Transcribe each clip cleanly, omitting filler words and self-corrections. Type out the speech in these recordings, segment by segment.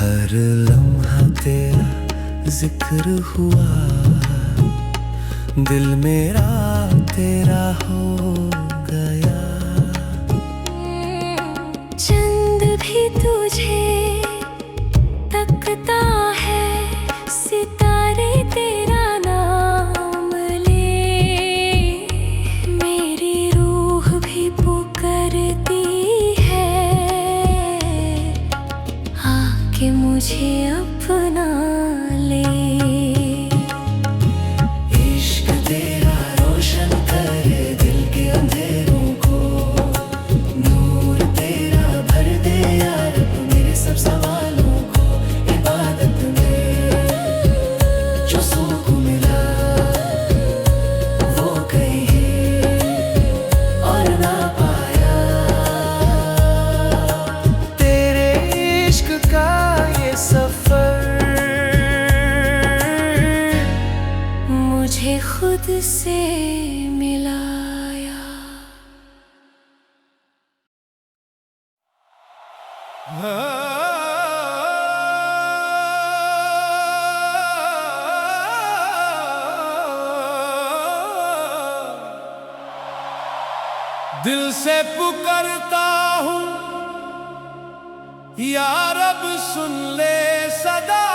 हर लम्हा तेरा जिक्र हुआ, दिल मेरा तेरा हो गया। चंद भी तुझे तकता है, सितारे तेरा नाम ले। मेरी रूह भी पुकारती है, आके मुझे अपना ले। इश्क तेरा रोशन करे दिल के अंधेरों को, नूर तेरा भर दे यार मेरे सब सवालों को। इबादत में जो सुकून मिला वो कहीं और ना पाया। तेरे इश्क का ये सफर मुझे खुद से मिलाया। दिल से पुकारता हूँ या रब सुन ले सदा,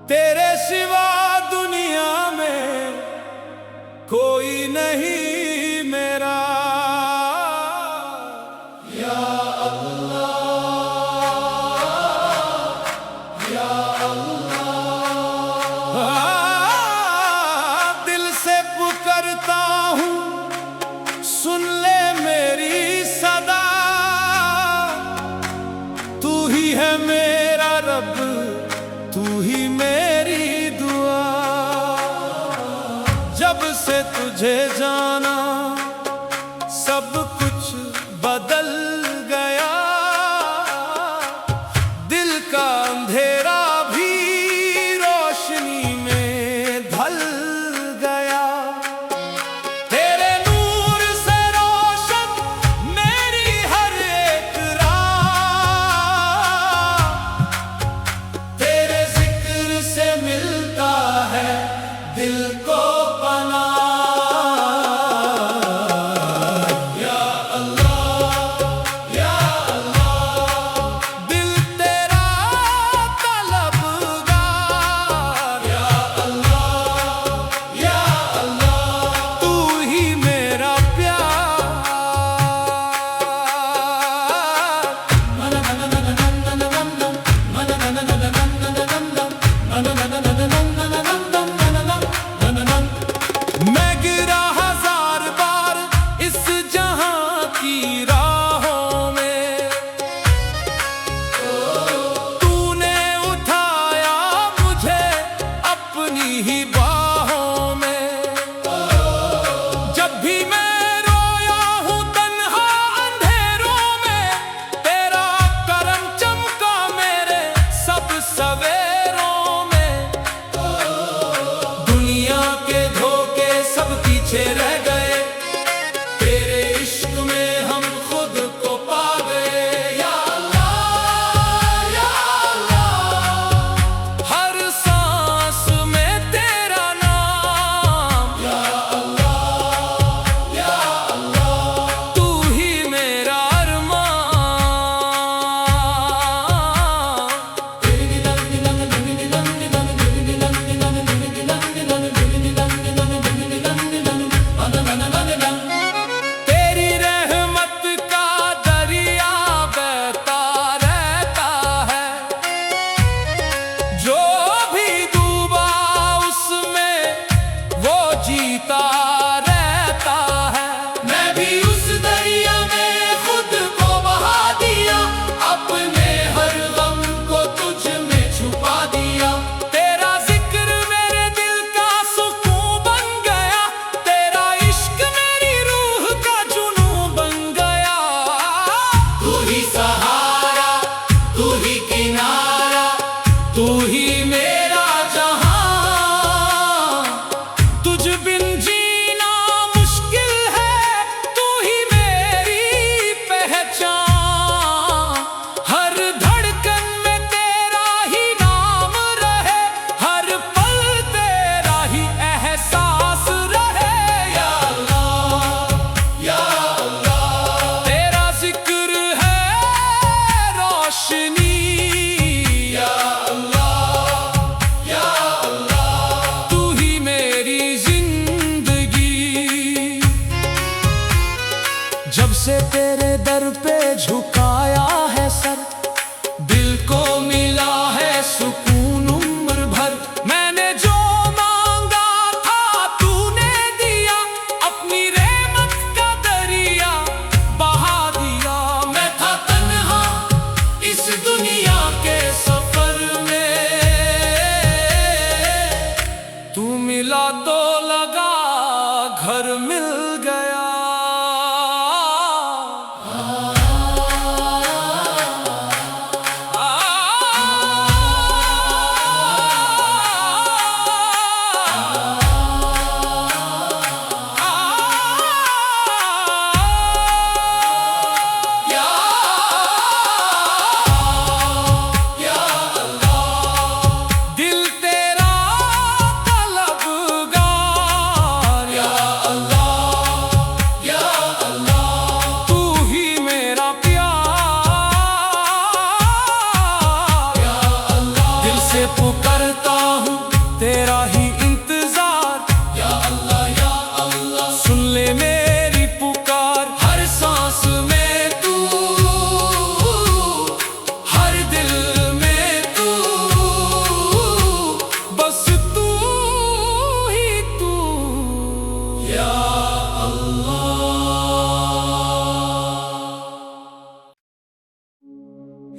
तेरे सिवा दुनिया में कोई नहीं मेरा। या अल्लाह या अल्लाह, दिल से पुकारता हूँ सुन ले मेरी सदा। तू ही है मेरा रब, तू ही मेरी दुआ। जब से तुझे जाना सब कुछ बदल गया।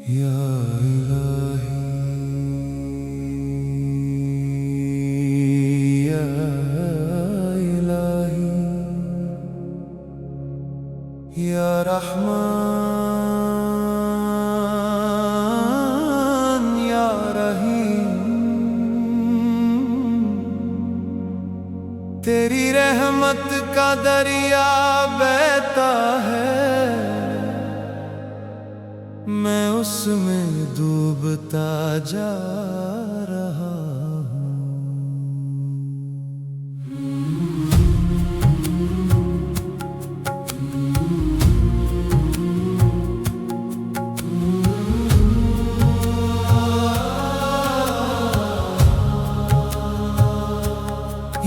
या इलाही, या इलाही, या रहमान या रहीम। तेरी रहमत का दरिया बहता है, मैं उसमें डूबता जा रहा हूँ।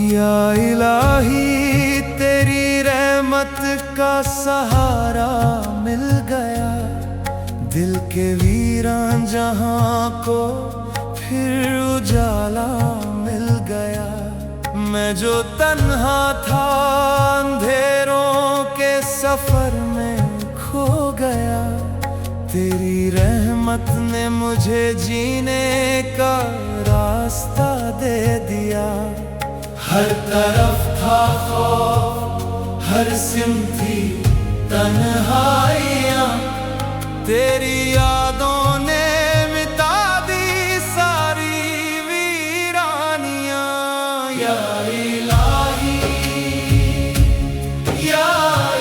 या इलाही, तेरी रहमत का सहारा मिल गया, दिल के वीरान जहां को फिर उजाला मिल गया। मैं जो तन्हा था अंधेरों के सफर में खो गया, तेरी रहमत ने मुझे जीने का रास्ता दे दिया। हर तरफ था खौफ, हर सिमत थी तन्हाइयाँ, तेरी यादों ने मिटा दी सारी वीरानियाँ। या इलाही, या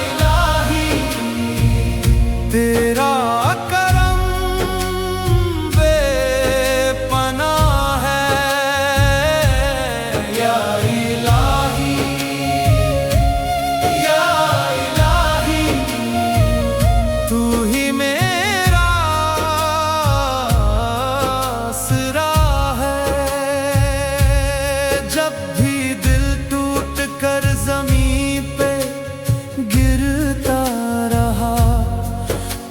इलाही, तेरा करम बेपनाह है। या इलाही, या इलाही, तू ही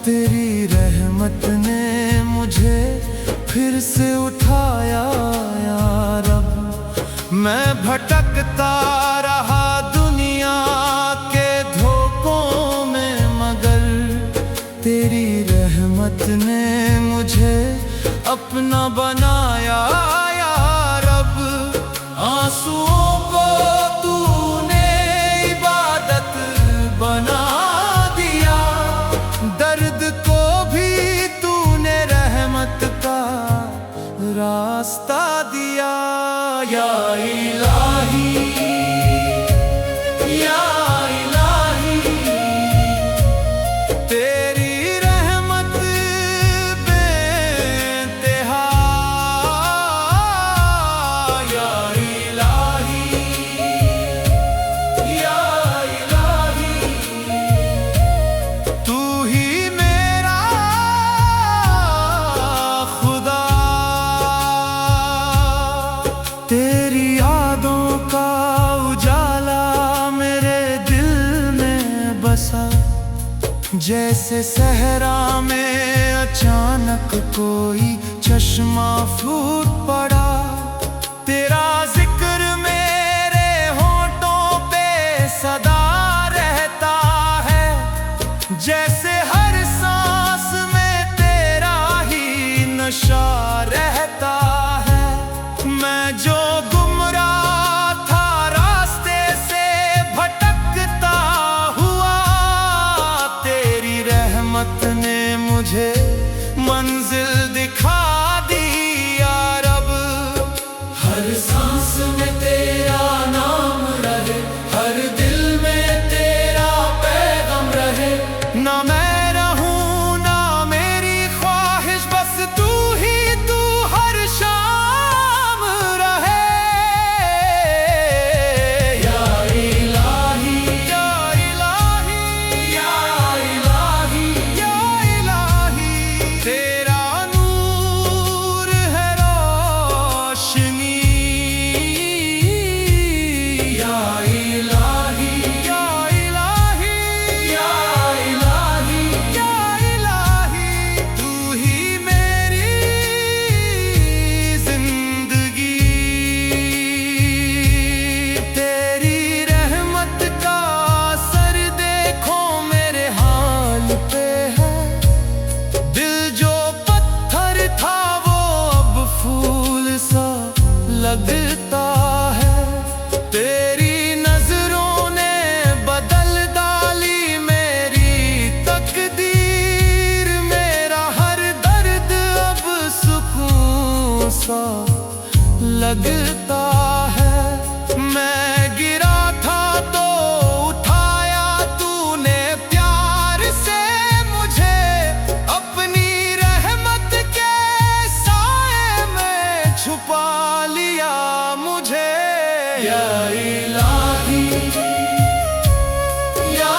तेरी रहमत ने मुझे फिर से उठाया। या रब, मैं भटकता रहा दुनिया के धोखों में, मगर तेरी रहमत ने मुझे अपना बनाया। या रब, आंसुओं को तूने इबादत बना दिया, दर्द को भी तूने रहमत का रास्ता दिया। या इलाही, या इलाही, तेरी रहमत बेइंतहा। या इलाही, या इलाही, तू ही मेरा खुदा। तेरी यादों का उजाला मेरे दिल में बसा, जैसे सहरा में अचानक कोई चश्मा फूट पड़ा। तेरा जिक्र मेरे होठों पे सदा रहता है, जैसे हर सांस में तेरा ही नशा रहता है। मैं जो गुमराह था रास्ते से भटकता हुआ, तेरी रहमत ने मुझे मंजिल दिखा दी। या रब, हर सांस में तेरा नाम रहे, हर दिल में तेरा पैगाम रहे। ना मैं रहूं ना मेरी ख्वाहिश, बस तू ही तू हर शाम रहे। या इलाही, या इलाही, या इलाही, या इलाही, तेरा नूर है रोशनी लगता है। मैं गिरा था तो उठाया तूने प्यार से मुझे, अपनी रहमत के साए में छुपा लिया मुझे। या इलाही, या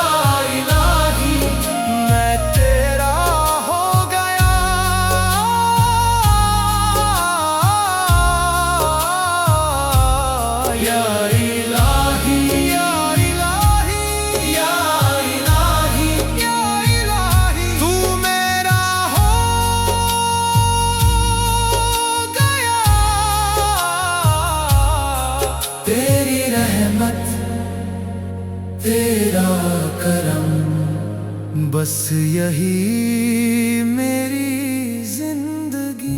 इलाही, मैं तेरा हो गया। या इलाही, या इलाही, या इलाही, या इलाही, तू मेरा हो गया। तेरी रहमत, तेरा करम, बस यही मेरी जिंदगी।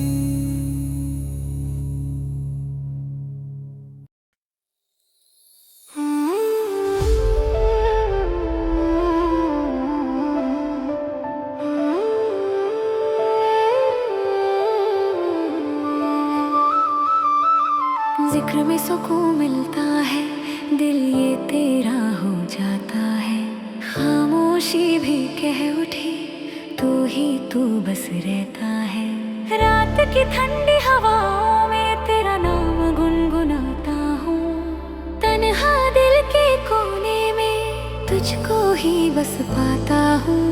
जिक्र में सुकून मिलता है, दिल ये तेरा हो जाता है। खामोशी भी कह उठी, तू ही तू बस रहता है। रात की ठंडी हवाओं में तेरा नाम गुनगुनाता हूँ। तन्हा दिल के कोने में तुझको ही बस पाता हूँ।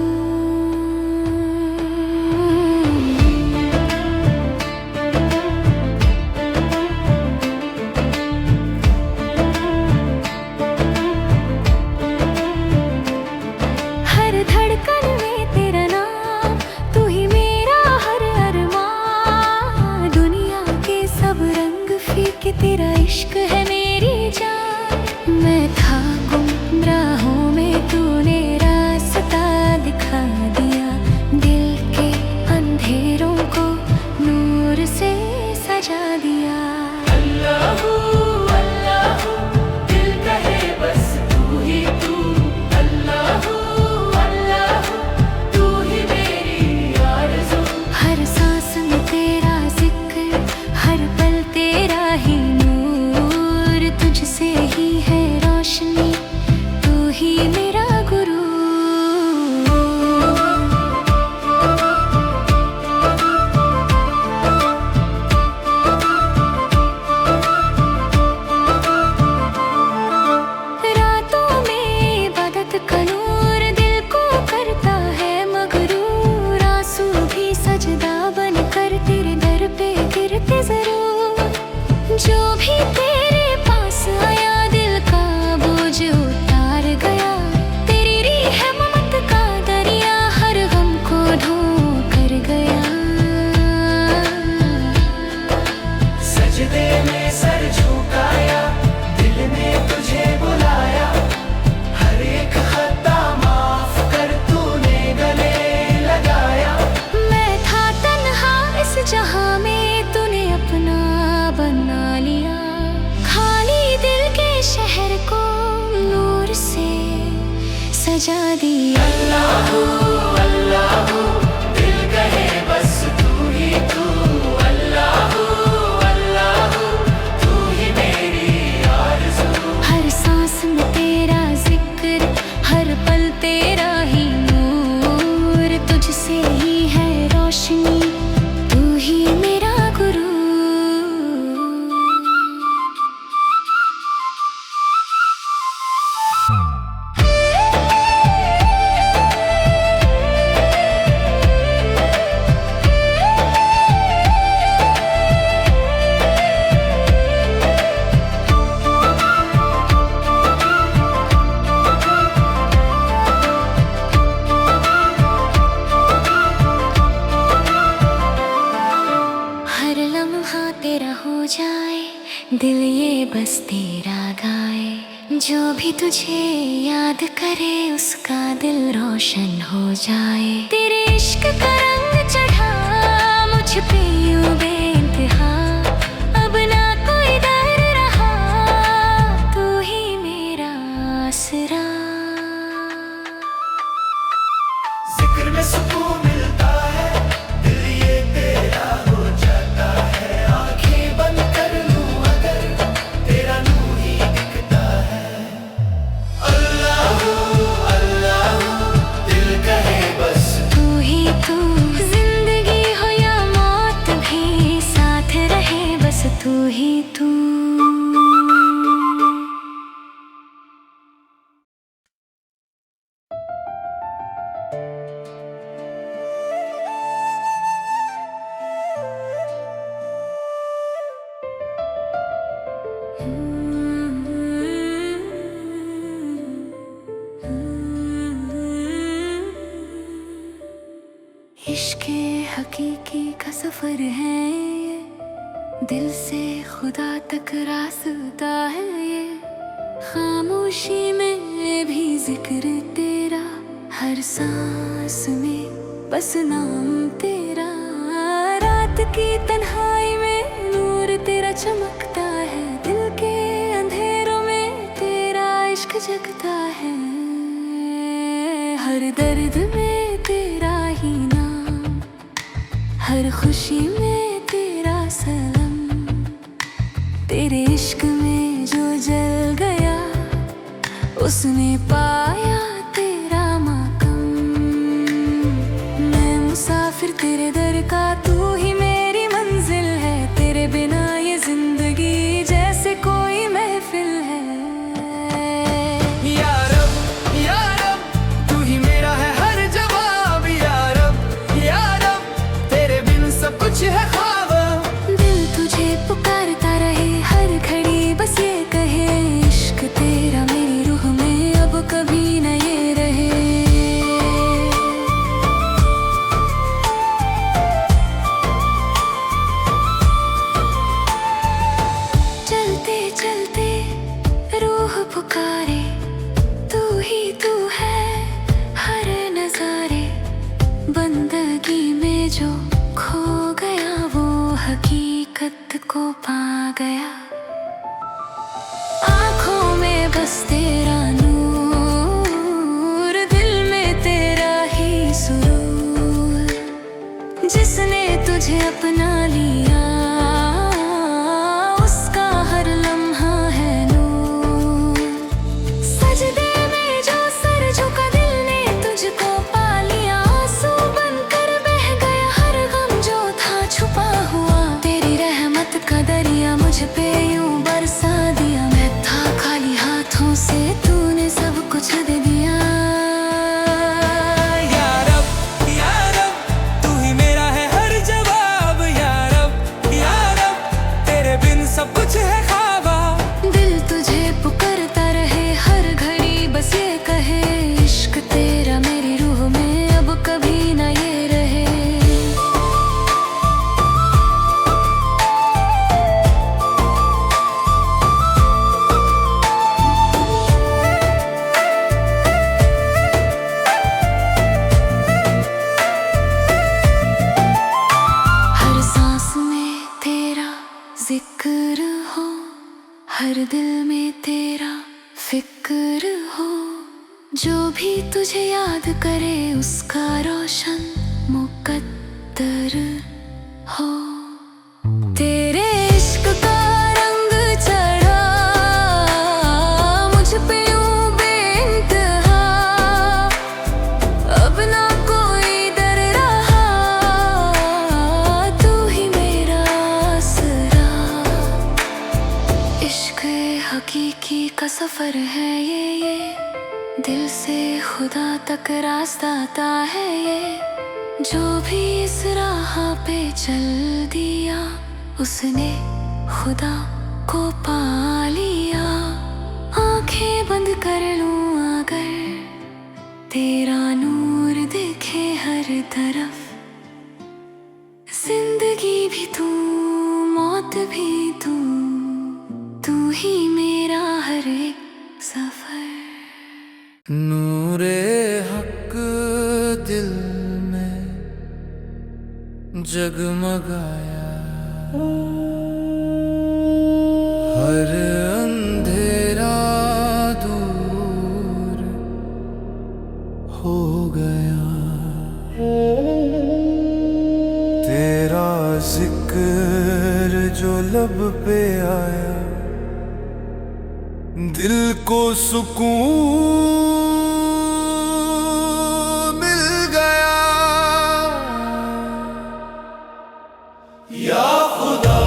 तेरा इश्क है मेरी जान। मैं था गुम राहों में, तूने रास्ता दिखा दिया। दिल के अंधेरों को नूर से सजा दिया। अल्लाह अल्लाह, दिल कहे बस तू ही तू। अल्लाह अल्लाह, तू ही मेरी आरज़ू। हर सांस में तेरा जिक्र, हर पल तेरा ही नूर। तुझसे ही है रोशनी, तू ही मेरा गुरु। रातों में इबादत का नूर दिल को करता है मगरूर। आंसू भी सजदा बनकर तेरे दर पे गिरते जरूर। जो भी तेरे पास आया, दिल का बोझ उतार गया। तेरी रहमत का दरिया हर गम को ढो कर गया। सजदे में सर झुकाया, दिल ने तुझे बुलाया। हर एक खता माफ कर तूने गले लगाया। मैं था तन्हा इस जहां में, तूने अपना बना लिया। खाली दिल के शहर को नूर से सजा दिया। अल्लाह अल्लाह, दिल कहे बस तू ही तू। अल्लाह अल्लाह, तू ही मेरी आरज़ू। हर सांस में तेरा जिक्र, हर पल तेरा ही नूर। तुझसे ही है रोशनी, तू ही मेरा गुरु। हर लम्हा तेरा हो जाए, दिल ये बस तेरा गाए। जो भी तुझे याद करे, उसका दिल रोशन हो जाए। तेरे इश्क का रंग चढ़ा मुझ पे यूं बेइंतहा। अब ना कोई डर रहा, तू ही मेरा आसरा। जिक्र में सुकून मिलता है, दिल ये तेरा हो जाता है। आंखें बंद कर लूं अगर इश्क़े हकीकी का सफर है ये, दिल से खुदा तक रास्ता है ये। खामोशी में भी जिक्र तेरा, हर सांस में बस नाम तेरा। रात की तन्हाई में नूर तेरा चमकता है, दिल के अंधेरों में तेरा इश्क जगता है। हर दर्द में तेरा ही नाम, हर खुशी में तेरा सलाम। तेरे इश्क में जो जल गया, उसने पाया तेरा माकम। मैं मुसाफिर तेरे दर का, तू ही मेरी मंजिल है। तेरे बिना ये जिंदगी जैसे कोई महफिल है। या रब, तू ही मेरा है हर जवाब। या रब, तेरे बिन सब कुछ है ख्वाब। दिल तुझे पुकारता रहे हर घड़ी, बस ये कहे इश्क तेरा मेरी रूह में अब कभी न ये रहे। चलते चलते रूह पुकारे, तू ही तू है हर नजारे। बंदगी में जो खो गया, वो हकीकत को पा गया। आँखों में बस तेरा नूर, दिल में तेरा ही सुरूर। जिसने तुझे अपना लिया, उसका हर लम्हा है नूर। सजदे में जो सर झुका, दिल ने तुझको पा लिया। आंसू बनकर बह गया हर गम जो था छुपा हुआ। तेरी रहमत का दरिया मुझ पे यूं बरसा दिया। मैं था खाली हाथों से, तूने सब कुछ दे दिया। या रब, तू ही मेरा है हर जवाब। या रब, तेरे बिन सब कुछ है ख्वाब। दिल तुझे पुकारता रहे हर घड़ी, बस ये कहे इश्क तेरा मेरी रूह में अब कभी न ये रहे। हर सांस में तेरा जिक्र हो, हर दिल में तेरा फिक्र हो। जो भी तुझे याद करे, उसका रोशन मुकद्दर हो। तेरे इश्क का रंग चढ़ा मुझ पे यूं बेइंतहा। अब ना कोई डर रहा, तू ही मेरा आसरा। इश्क हकीकी का सफर है ये, दिल से खुदा तक रास्ता आता है ये। जो भी इस राह पे चल दिया, उसने खुदा को पा लिया। आंखें बंद कर लूं अगर, तेरा नूर देखे हर तरफ। जिंदगी भी तू, मौत भी तू, तू ही मेरा हर एक सफर। नूरे हक दिल में जगमगाया, हर अंधेरा दूर हो गया। तेरा जिक्र जो लब पे आया, दिल को सुकून मिल गया। या खुदा,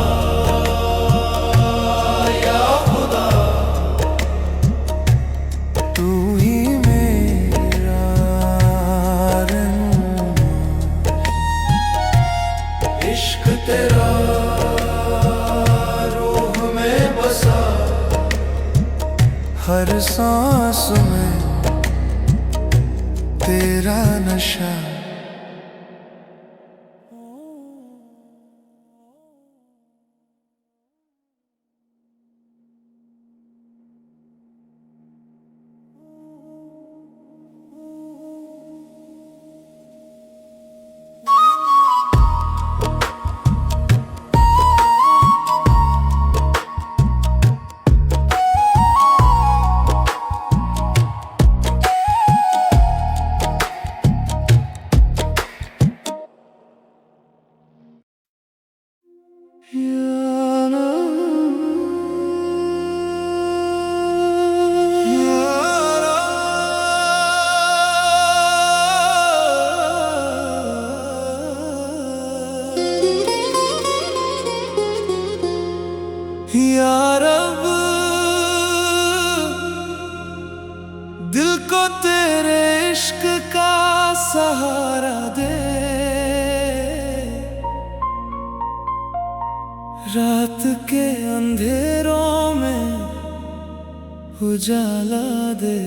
तू ही मेरा रहनुमा। इश्क तेरा रूह में बसा, हर सांस में तेरा नशा। या रब, दिल को तेरे इश्क का सहारा दे, रात के अंधेरों में उजाला दे।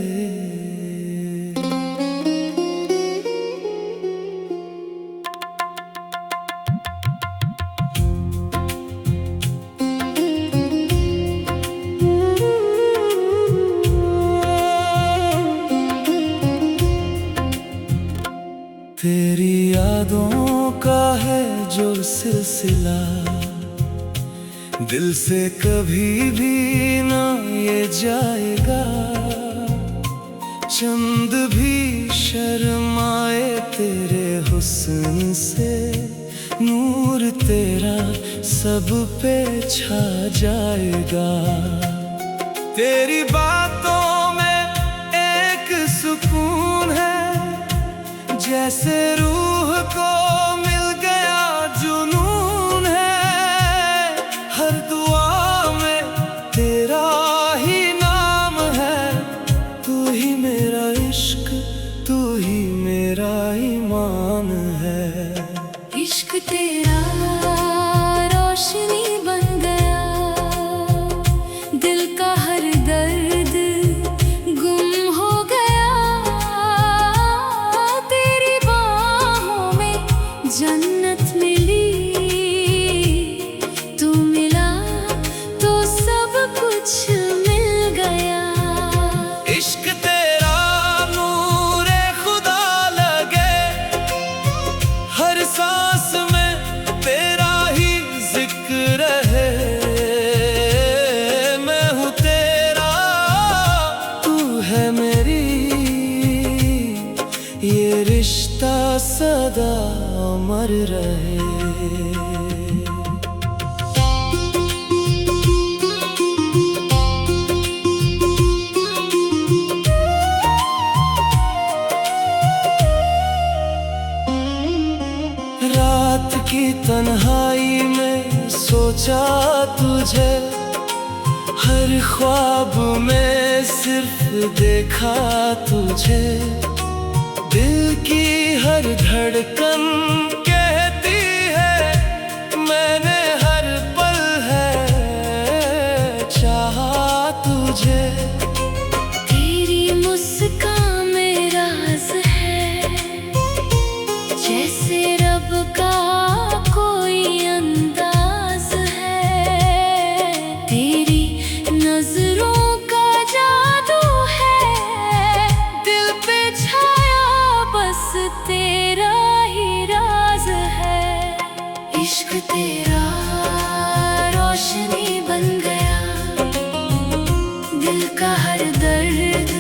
तेरी यादों का है जो सिलसिला, दिल से कभी भी ना ये जाएगा। चंद भी शर्माए तेरे हुस्न से, नूर तेरा सब पे छा जाएगा। तेरी बातों में एक सुकून है, जैसे रूह को मिल गया जुनून है। हर दुआ में तेरा ही नाम है, तू ही मेरा इश्क, तू ही मेरा ईमान है। इश्क तेरा रोशनी बन गया, दिल का हर दर्द गुम हो गया। तेरी बाहों में जन्नत मिली, तू मिला तो सब कुछ मिल गया। इश्क तेरा नूरे खुदा लगे, हर सांस में तेरा ही जिक्र है। मैं हूँ तेरा, तू है मेरी, ये रिश्ता सदा अमर रहे। रात की तन्हाई में सोचा तुझे, हर ख्वाब में सिर्फ देखा तुझे। दिल की हर धड़कन कहती है, मैंने हर पल है चाहा तुझे। तेरी मुस्कान में राज है, जैसे रब का कोई अंदाज है। तेरी नजरों का जादू है, दिल पे छाया बस तेरा ही राज है। इश्क तेरा रोशनी बन गया, दिल का हर दर्द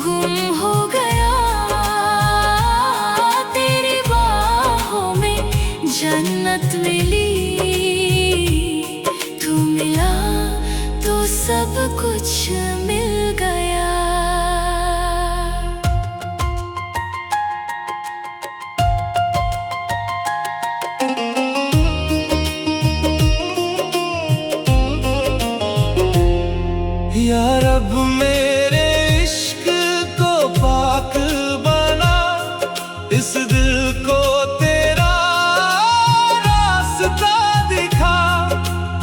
गुम हो गया। तेरी बाहों में जन्नत मिली, तू मिला तो सब कुछ मिल गया। या रब, मेरे इश्क को पाक बना, इस दिल को तेरा रास्ता दिखा।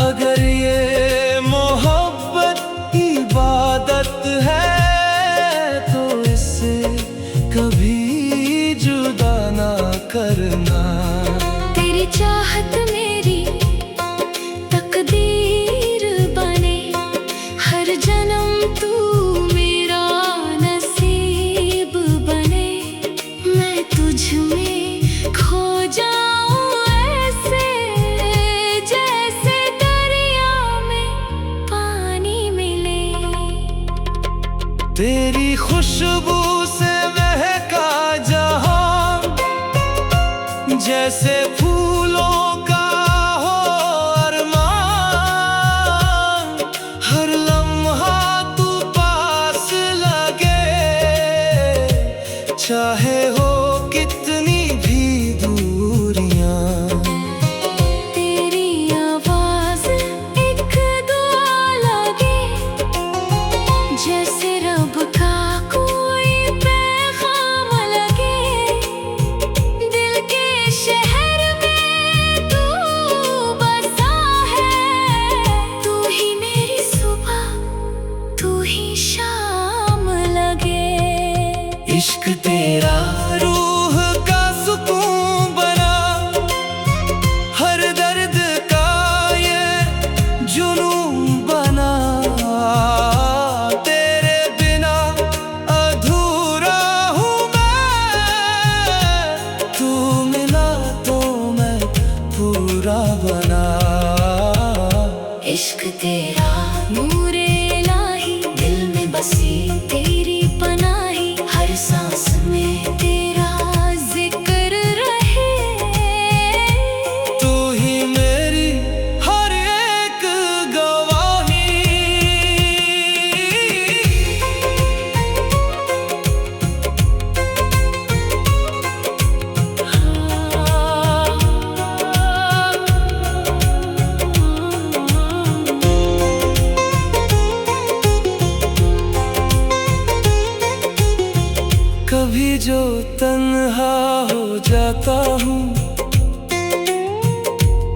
अगर ये मोहब्बत इबादत है, तो इससे कभी जुदा ना करना। तेरी चाहत मेरी तकदीर बने, हर जन्म तू मेरा नसीब बने। मैं तुझ में खो जाऊं ऐसे, जैसे दरिया में पानी मिले। तेरी खुशबू से महका जहां, जैसे फूलों का हो बना। इश्क तेरा नूरे इलाही, दिल में बसी तेरी पनाही, हर सांस में तेरा जिक्र रहे। तू ही मेरी हर एक गवाही। कभी जो तन्हा हो जाता हूँ,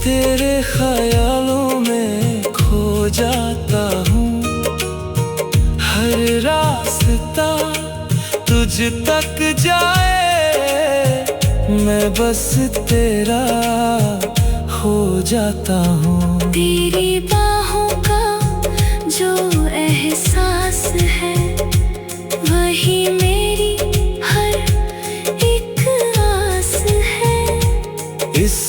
तेरे ख्यालों में खो जाता हूँ। हर रास्ता तुझ तक जाए, मैं बस तेरा हो जाता हूँ। तेरी बाहों का जो एहसास है, वही मेरी हर एक आस है। इस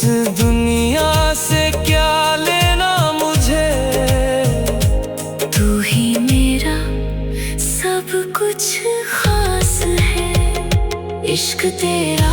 दुनिया से क्या लेना मुझे, तू ही मेरा सब कुछ खास है। इश्क तेरा